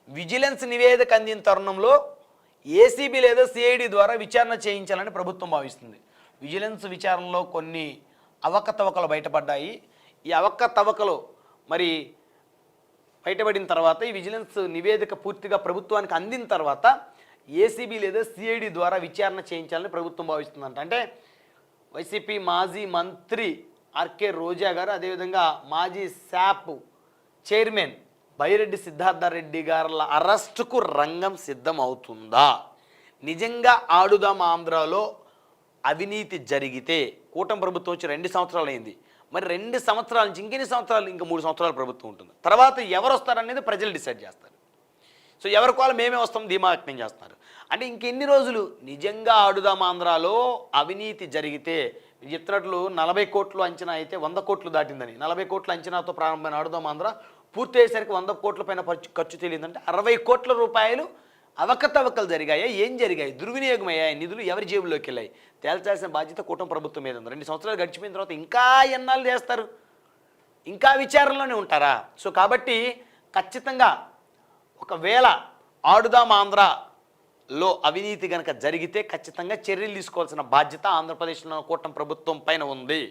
Vigilance నివేదిక అందిన తరుణంలో ఏసీబీ లేదా సిఐడి ద్వారా విచారణ చేయించాలని ప్రభుత్వం భావిస్తుంది. విజిలెన్స్ విచారణలో కొన్ని అవకతవకలు బయటపడ్డాయి. ఈ అవకతవకలు మరి బయటపడిన తర్వాత ఈ విజిలెన్స్ నివేదిక పూర్తిగా ప్రభుత్వానికి అందిన తర్వాత ఏసీబీ లేదా సిఐడి ద్వారా విచారణ చేయించాలని ప్రభుత్వం భావిస్తుందంట. అంటే వైసీపీ మాజీ మంత్రి ఆర్కే రోజా గారు, అదేవిధంగా మాజీ శాప్ చైర్మన్ బైరెడ్డి సిద్ధార్థరెడ్డి గారుల అరెస్టుకు రంగం సిద్ధం అవుతుందా? నిజంగా ఆడుదాం ఆంధ్రాలో అవినీతి జరిగితే, కూటమి ప్రభుత్వం వచ్చి 2 సంవత్సరాలు అయింది, మరి 2 సంవత్సరాల నుంచి ఇంకెన్ని సంవత్సరాలు, ఇంకా 3 సంవత్సరాల ప్రభుత్వం ఉంటుంది. తర్వాత ఎవరు వస్తారనేది ప్రజలు డిసైడ్ చేస్తారు. సో ఎవరి కోల మేమే వస్తాం ధీమా వ్యక్తం చేస్తున్నారు. అంటే ఇంకెన్ని రోజులు నిజంగా ఆడుదాం ఆంధ్రాలో అవినీతి జరిగితే, మీరు చెప్తున్నట్లు 40 కోట్లు అంచనా అయితే 100 కోట్లు దాటిందని, 40 కోట్ల అంచనాతో ప్రారంభమైన ఆడుదాం ఆంధ్ర పూర్తి అయ్యేసరికి 100 కోట్ల పైన ఖర్చు తెలియదంటే 60 కోట్ల రూపాయలు అవకతవకలు జరిగాయా? ఏం జరిగాయి? దుర్వినియోగం అయ్యాయి? నిధులు ఎవరి జేబుల్లోకి వెళ్ళాయి? తేల్చాల్సిన బాధ్యత కూటమి ప్రభుత్వం మీద ఉంది. 2 సంవత్సరాలు గడిచిపోయిన తర్వాత ఇంకా ఎన్నాళ్ళు చేస్తారు? ఇంకా విచారణలోనే ఉంటారా? సో కాబట్టి ఖచ్చితంగా ఒకవేళ ఆడుదాం ఆంధ్రలో అవినీతి కనుక జరిగితే ఖచ్చితంగా చర్యలు తీసుకోవాల్సిన బాధ్యత ఆంధ్రప్రదేశ్లో కూటమి ప్రభుత్వం పైన ఉంది.